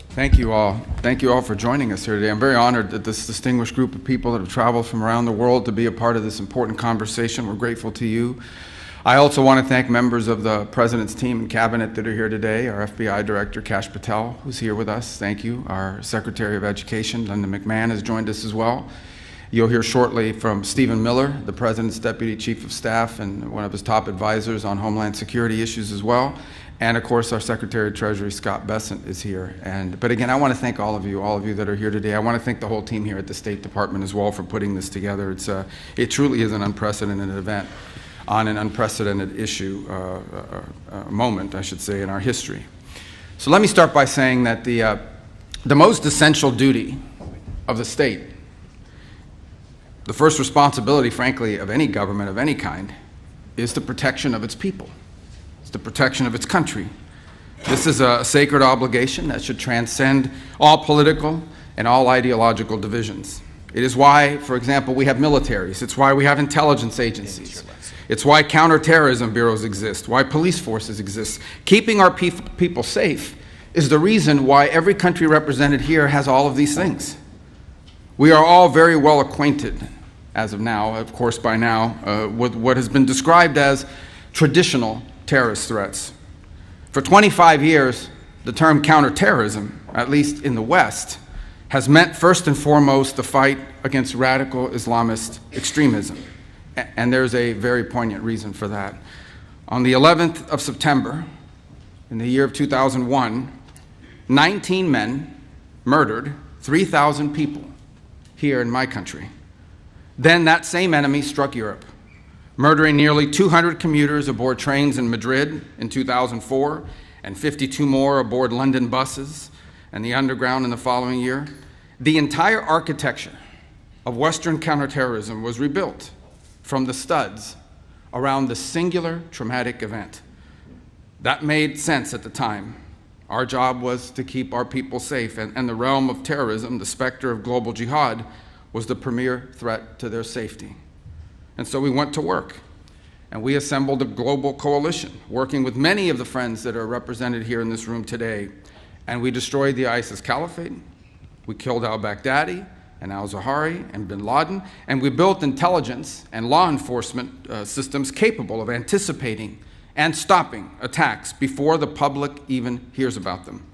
Thank you all. Thank you all for joining us here today. I'm very honored that this distinguished group of people that have traveled from around the world to be a part of this important conversation. We're grateful to you. I also want to thank members of the President's team and cabinet that are here today. Our FBI Director, Kash Patel, who's here with us. Thank you. Our Secretary of Education, Linda McMahon, has joined us as well. You'll hear shortly from Stephen Miller, the President's Deputy Chief of Staff and one of his top advisors on Homeland Security issues as well. And of course, our Secretary of Treasury, Scott Bessent, is here. But again, I want to thank all of you that are here today. I want to thank the whole team here at the State Department as well for putting this together. It truly is an unprecedented event on an unprecedented issue, moment, I should say, in our history. So let me start by saying that the most essential duty of the state, the first responsibility, frankly, of any government of any kind, is the protection of its people. It's the protection of its country. This is a sacred obligation that should transcend all political and all ideological divisions. It is why, for example, we have militaries. It's why we have intelligence agencies. It's why counterterrorism bureaus exist, why police forces exist. Keeping our people safe is the reason why every country represented here has all of these things. We are all very well acquainted, as of now, of course by now, with what has been described as traditional terrorist threats. For 25 years, the term counterterrorism, at least in the West, has meant first and foremost the fight against radical Islamist extremism. And there's a very poignant reason for that. On the 11th of September, in the year of 2001, 19 men murdered 3,000 people here in my country. Then that same enemy struck Europe, murdering nearly 200 commuters aboard trains in Madrid in 2004, and 52 more aboard London buses and the underground in the following year. The entire architecture of Western counterterrorism was rebuilt from the studs around the singular traumatic event. That made sense at the time. Our job was to keep our people safe, and the realm of terrorism, the specter of global jihad, was the premier threat to their safety. And so we went to work, and we assembled a global coalition, working with many of the friends that are represented here in this room today, and we destroyed the ISIS caliphate. We killed al-Baghdadi and al-Zawahiri and bin Laden, and we built intelligence and law enforcement systems capable of anticipating and stopping attacks before the public even hears about them.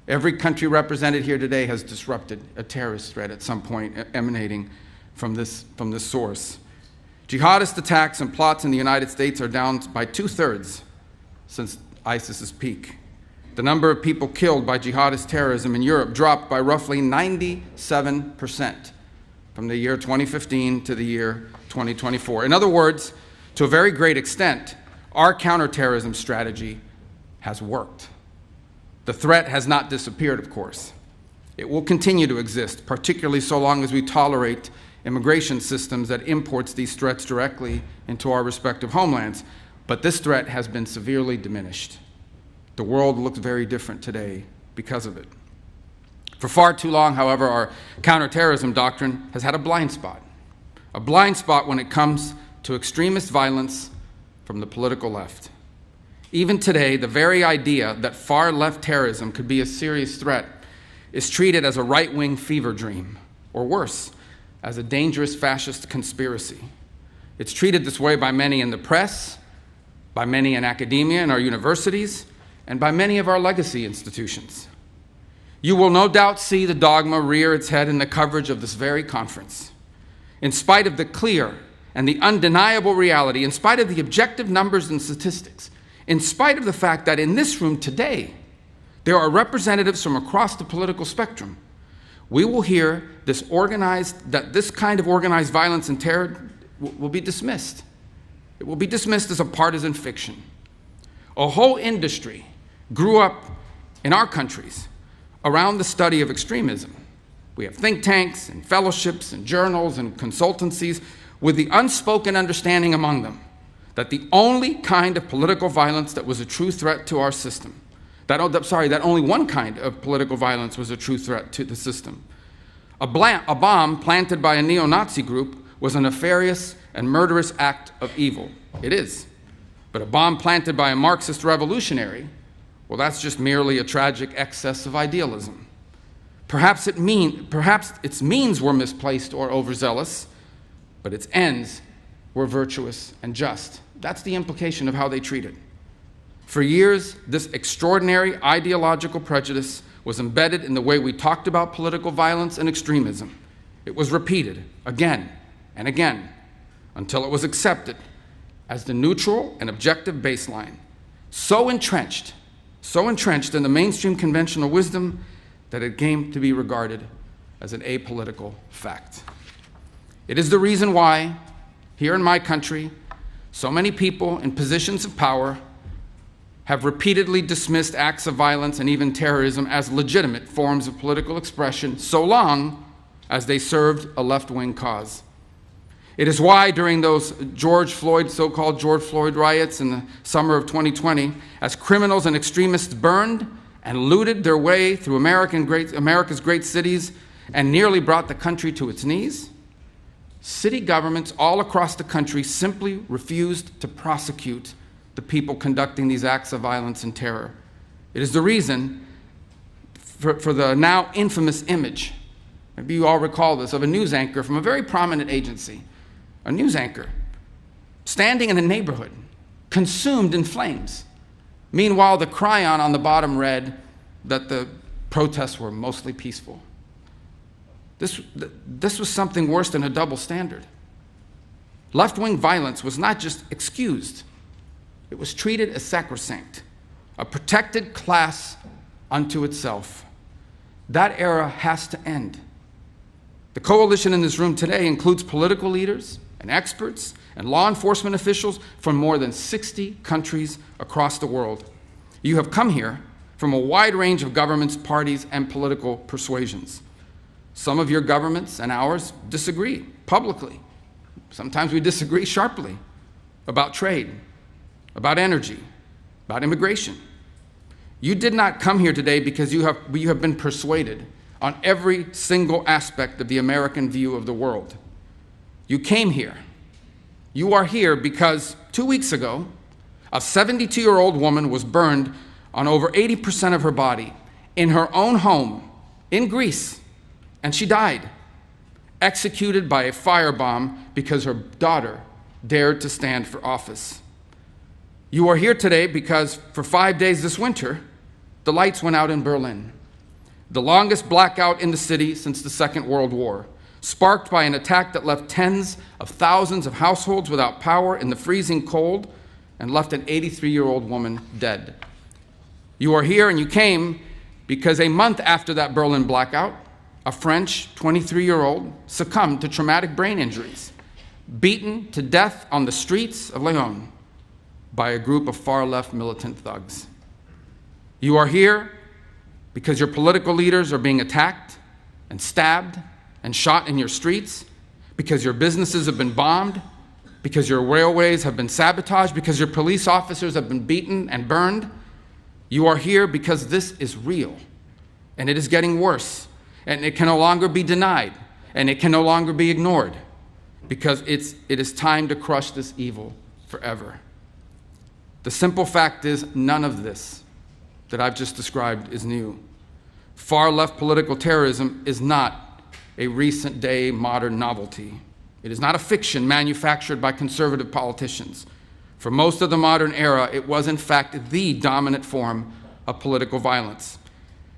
Every country represented here today has disrupted a terrorist threat at some point emanating from this source. Jihadist attacks and plots in the United States are down by 2/3 since ISIS's peak. The number of people killed by jihadist terrorism in Europe dropped by roughly 97% from the year 2015 to the year 2024. In other words, to a very great extent, our counterterrorism strategy has worked. The threat has not disappeared, of course. It will continue to exist, particularly so long as we tolerate immigration systems that imports these threats directly into our respective homelands. But this threat has been severely diminished. The world looks very different today because of it. For far too long, however, our counterterrorism doctrine has had a blind spot when it comes to extremist violence from the political left. Even today, the very idea that far-left terrorism could be a serious threat is treated as a right-wing fever dream, or worse, as a dangerous fascist conspiracy. It's treated this way by many in the press, by many in academia and our universities, and by many of our legacy institutions. You will no doubt see the dogma rear its head in the coverage of this very conference. In spite of the clear and the undeniable reality, in spite of the objective numbers and statistics, in spite of the fact that in this room today, there are representatives from across the political spectrum, we will hear that this kind of organized violence and terror will be dismissed. It will be dismissed as a partisan fiction. A whole industry grew up in our countries around the study of extremism. We have think tanks and fellowships and journals and consultancies with the unspoken understanding among them that the only kind of political violence that was a true threat to our system, that only one kind of political violence was a true threat to the system. A bomb planted by a neo-Nazi group was a nefarious and murderous act of evil. It is. But a bomb planted by a Marxist revolutionary Well, that's just merely a tragic excess of idealism. Perhaps its means were misplaced or overzealous, but its ends were virtuous and just. That's the implication of how they treated. For years, this extraordinary ideological prejudice was embedded in the way we talked about political violence and extremism. It was repeated again and again until it was accepted as the neutral and objective baseline, so entrenched in the mainstream conventional wisdom that it came to be regarded as an apolitical fact. It is the reason why, here in my country, so many people in positions of power have repeatedly dismissed acts of violence and even terrorism as legitimate forms of political expression, so long as they served a left-wing cause. It is why during those so-called George Floyd riots in the summer of 2020, as criminals and extremists burned and looted their way through America's great cities and nearly brought the country to its knees, city governments all across the country simply refused to prosecute the people conducting these acts of violence and terror. It is the reason for the now infamous image, maybe you all recall this, of a news anchor from a very prominent agency, a news anchor standing in a neighborhood consumed in flames. Meanwhile, the chyron on the bottom read that the protests were mostly peaceful. This was something worse than a double standard. Left-wing violence was not just excused, it was treated as sacrosanct, a protected class unto itself. That era has to end. The coalition in this room today includes political leaders and experts and law enforcement officials from more than 60 countries across the world. You have come here from a wide range of governments, parties, and political persuasions. Some of your governments and ours disagree publicly. Sometimes we disagree sharply about trade, about energy, about immigration. You did not come here today because you have been persuaded on every single aspect of the American view of the world. You came here. You are here because 2 weeks ago, a 72-year-old woman was burned on over 80% of her body in her own home in Greece, and she died, executed by a firebomb because her daughter dared to stand for office. You are here today because for 5 days this winter, the lights went out in Berlin, the longest blackout in the city since the Second World War, sparked by an attack that left tens of thousands of households without power in the freezing cold and left an 83-year-old woman dead. You are here and you came because a month after that Berlin blackout, a French 23-year-old succumbed to traumatic brain injuries, beaten to death on the streets of Lyon by a group of far-left militant thugs. You are here because your political leaders are being attacked and stabbed and shot in your streets, because your businesses have been bombed, because your railways have been sabotaged, because your police officers have been beaten and burned. You are here because this is real, and it is getting worse, and it can no longer be denied, and it can no longer be ignored, because it is time to crush this evil forever. The simple fact is, none of this that I've just described is new. Far-left political terrorism is not a recent-day modern novelty. It is not a fiction manufactured by conservative politicians. For most of the modern era, it was in fact the dominant form of political violence.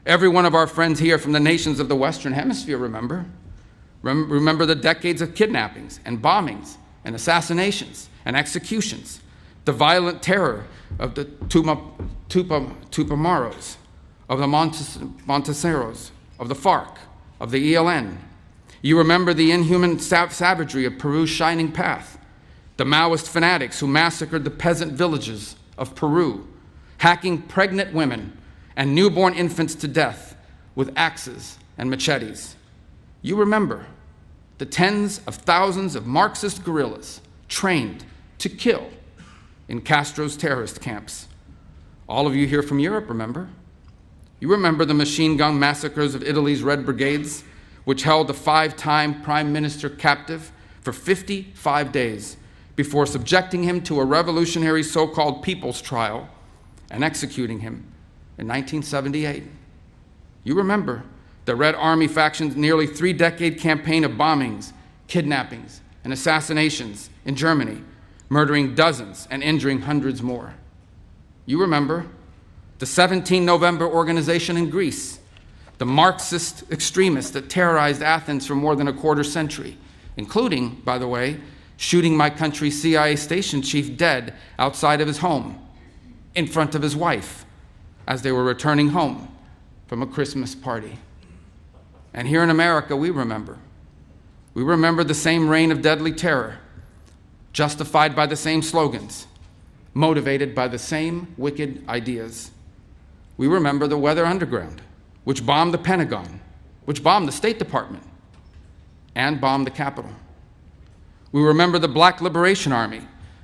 Every one of our friends here from the nations of the Western Hemisphere remember the decades of kidnappings and bombings and assassinations and executions, the violent terror of the Tupamaros, of the Monteseros, of the FARC, of the ELN. You remember the inhuman savagery of Peru's Shining Path, the Maoist fanatics who massacred the peasant villages of Peru, hacking pregnant women and newborn infants to death with axes and machetes. You remember the tens of thousands of Marxist guerrillas trained to kill in Castro's terrorist camps. All of you here from Europe remember. You remember the machine gun massacres of Italy's Red Brigades, which held the 5-time prime minister captive for 55 days before subjecting him to a revolutionary so-called people's trial and executing him in 1978. You remember the Red Army faction's nearly 3-decade campaign of bombings, kidnappings, and assassinations in Germany, murdering dozens and injuring hundreds more. You remember the 17 November organization in Greece, the Marxist extremists that terrorized Athens for more than a quarter century, including, by the way, shooting my country's CIA station chief dead outside of his home, in front of his wife, as they were returning home from a Christmas party. And here in America, we remember. We remember the same reign of deadly terror, justified by the same slogans, motivated by the same wicked ideas. We remember the Weather Underground, which bombed the Pentagon, which bombed the State Department, and bombed the Capitol. We remember the Black Liberation Army,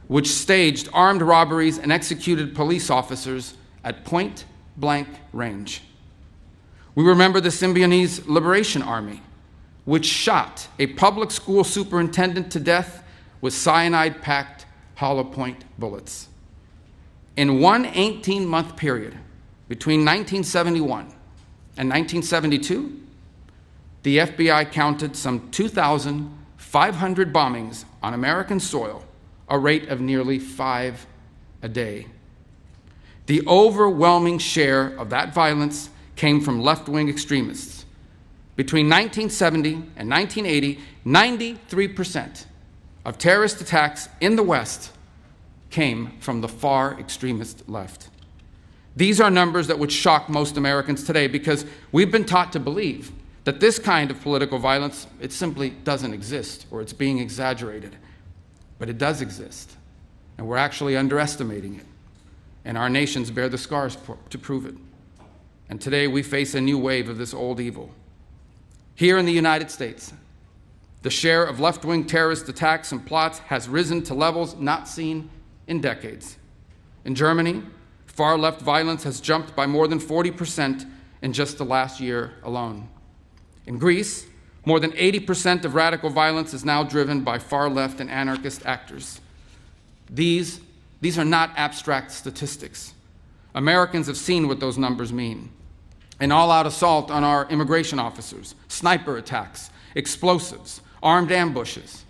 which staged armed robberies and executed police officers at point-blank range. We remember the Symbionese Liberation Army, which shot a public school superintendent to death with cyanide-packed hollow point bullets. In one 18-month period, between 1971 and 1972, the FBI counted some 2,500 bombings on American soil, a rate of nearly 5 a day. The overwhelming share of that violence came from left-wing extremists. Between 1970 and 1980, 93% of terrorist attacks in the West came from the far extremist left. These are numbers that would shock most Americans today because we've been taught to believe that this kind of political violence, it simply doesn't exist or it's being exaggerated. But it does exist, and we're actually underestimating it. And our nations bear the scars to prove it. And today we face a new wave of this old evil. Here in the United States, the share of left-wing terrorist attacks and plots has risen to levels not seen in decades. In Germany, far-left violence has jumped by more than 40% in just the last year alone. In Greece, more than 80% of radical violence is now driven by far-left and anarchist actors. These are not abstract statistics. Americans have seen what those numbers mean. An all-out assault on our immigration officers, sniper attacks, explosives, armed ambushes,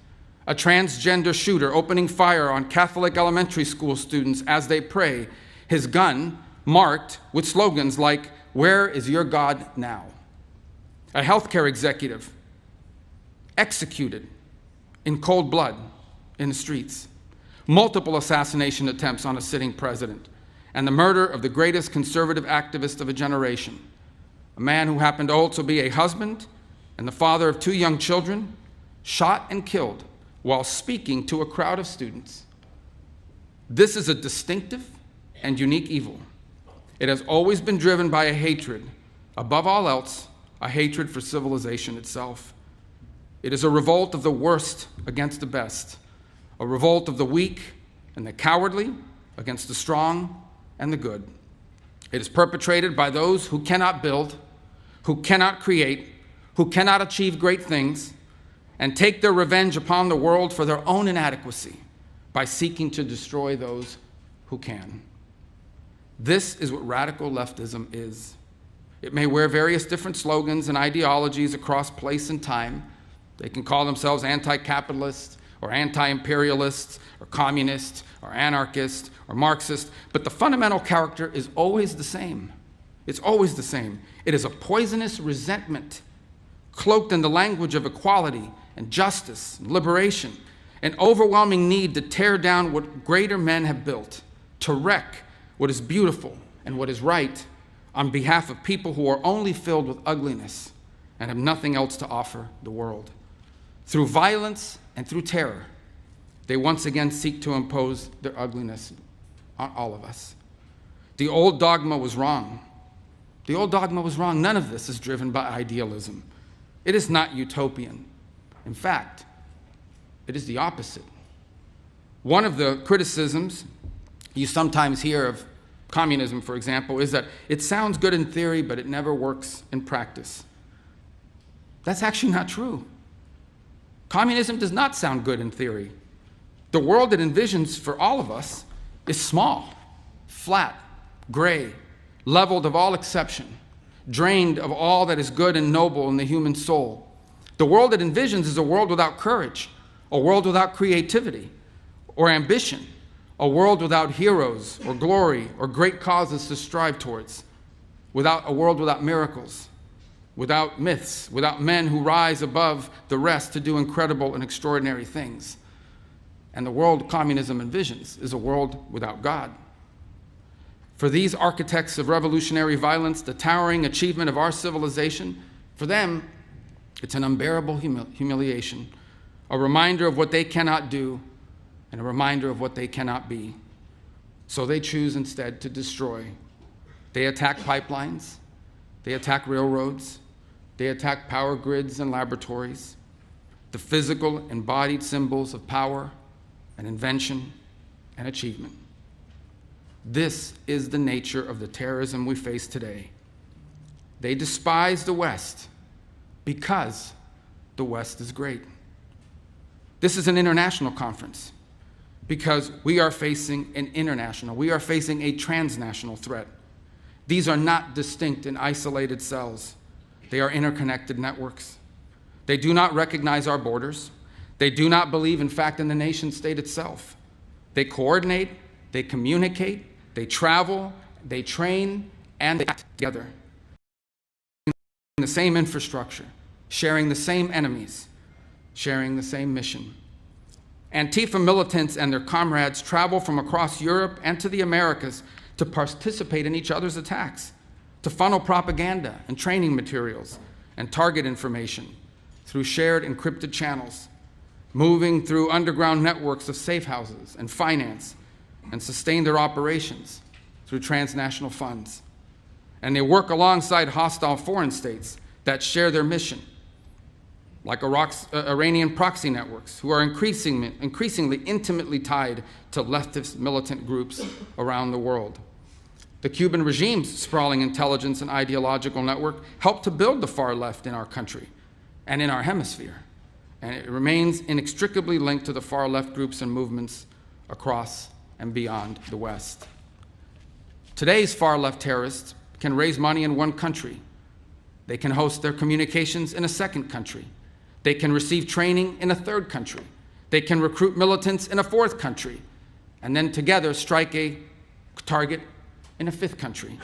a transgender shooter opening fire on Catholic elementary school students as they pray, his gun marked with slogans like, "Where is your God now?" A healthcare executive executed in cold blood in the streets, multiple assassination attempts on a sitting president, and the murder of the greatest conservative activist of a generation, a man who happened to also be a husband and the father of 2 young children, shot and killed while speaking to a crowd of students. This is a distinctive and unique evil. It has always been driven by a hatred, above all else, a hatred for civilization itself. It is a revolt of the worst against the best, a revolt of the weak and the cowardly against the strong and the good. It is perpetrated by those who cannot build, who cannot create, who cannot achieve great things, and take their revenge upon the world for their own inadequacy by seeking to destroy those who can. This is what radical leftism is. It may wear various different slogans and ideologies across place and time. They can call themselves anti-capitalist or anti-imperialist or communist or anarchist or Marxist, but the fundamental character is always the same. It's always the same. It is a poisonous resentment cloaked in the language of equality and justice and liberation, an overwhelming need to tear down what greater men have built, to wreck what is beautiful and what is right on behalf of people who are only filled with ugliness and have nothing else to offer the world. Through violence and through terror, they once again seek to impose their ugliness on all of us. The old dogma was wrong. The old dogma was wrong. None of this is driven by idealism. It is not utopian. In fact, it is the opposite. One of the criticisms you sometimes hear of communism, for example, is that it sounds good in theory, but it never works in practice. That's actually not true. Communism does not sound good in theory. The world it envisions for all of us is small, flat, gray, leveled of all exception, drained of all that is good and noble in the human soul. The world it envisions is a world without courage, a world without creativity or ambition, a world without heroes or glory or great causes to strive towards, a world without miracles, without myths, without men who rise above the rest to do incredible and extraordinary things. And the world communism envisions is a world without God. For these architects of revolutionary violence, the towering achievement of our civilization, for them, it's an unbearable humiliation, a reminder of what they cannot do, and a reminder of what they cannot be. So they choose instead to destroy. They attack pipelines, they attack railroads, they attack power grids and laboratories, the physical embodied symbols of power and invention and achievement. This is the nature of the terrorism we face today. They despise the West because the West is great. This is an international conference because we are facing a transnational threat. These are not distinct and isolated cells. They are interconnected networks. They do not recognize our borders. They do not believe, in fact, in the nation state itself. They coordinate, they communicate, they travel, they train, and they act together. The same infrastructure, sharing the same enemies, sharing the same mission. Antifa militants and their comrades travel from across Europe and to the Americas to participate in each other's attacks, to funnel propaganda and training materials and target information through shared encrypted channels, moving through underground networks of safe houses and finance, and sustain their operations through transnational funds. And they work alongside hostile foreign states that share their mission, like Iranian proxy networks, who are increasingly intimately tied to leftist militant groups around the world. The Cuban regime's sprawling intelligence and ideological network helped to build the far left in our country and in our hemisphere, and it remains inextricably linked to the far left groups and movements across and beyond the West. Today's far left terrorists can raise money in one country. They can host their communications in a second country. They can receive training in a third country. They can recruit militants in a fourth country, and then together strike a target in a fifth country.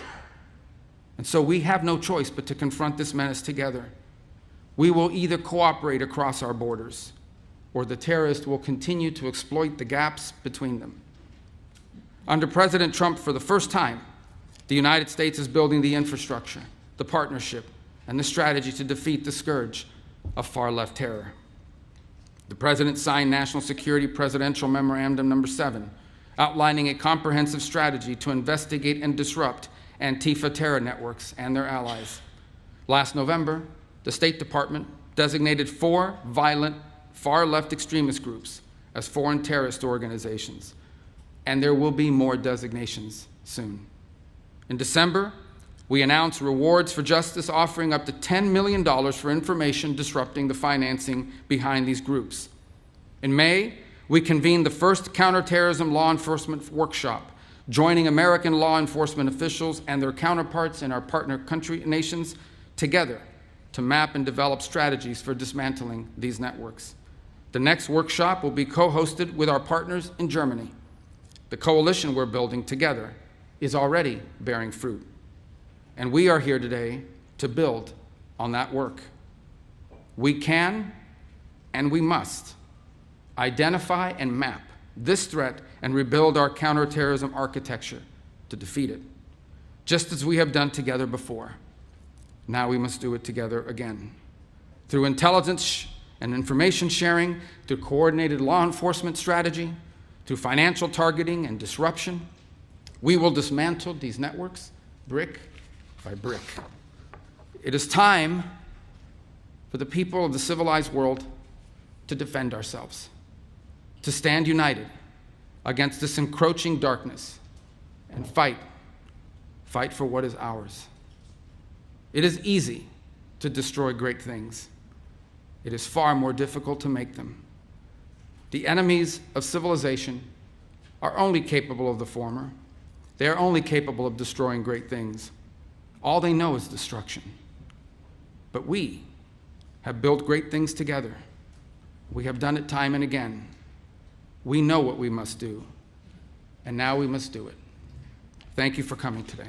And so we have no choice but to confront this menace together. We will either cooperate across our borders, or the terrorists will continue to exploit the gaps between them. Under President Trump, for the first time, the United States is building the infrastructure, the partnership, and the strategy to defeat the scourge of far-left terror. The President signed National Security Presidential Memorandum No. 7, outlining a comprehensive strategy to investigate and disrupt Antifa terror networks and their allies. Last November, the State Department designated 4 violent, far-left extremist groups as foreign terrorist organizations, and there will be more designations soon. In December, we announced Rewards for Justice, offering up to $10 million for information disrupting the financing behind these groups. In May, we convened the first counterterrorism law enforcement workshop, joining American law enforcement officials and their counterparts in our partner nations together to map and develop strategies for dismantling these networks. The next workshop will be co-hosted with our partners in Germany. The coalition we're building together is already bearing fruit. And we are here today to build on that work. We can and we must identify and map this threat and rebuild our counterterrorism architecture to defeat it, just as we have done together before. Now we must do it together again. Through intelligence and information sharing, through coordinated law enforcement strategy, through financial targeting and disruption, we will dismantle these networks brick by brick. It is time for the people of the civilized world to defend ourselves, to stand united against this encroaching darkness and fight for what is ours. It is easy to destroy great things. It is far more difficult to make them. The enemies of civilization are only capable of the former. They are only capable of destroying great things. All they know is destruction. But we have built great things together. We have done it time and again. We know what we must do, and now we must do it. Thank you for coming today.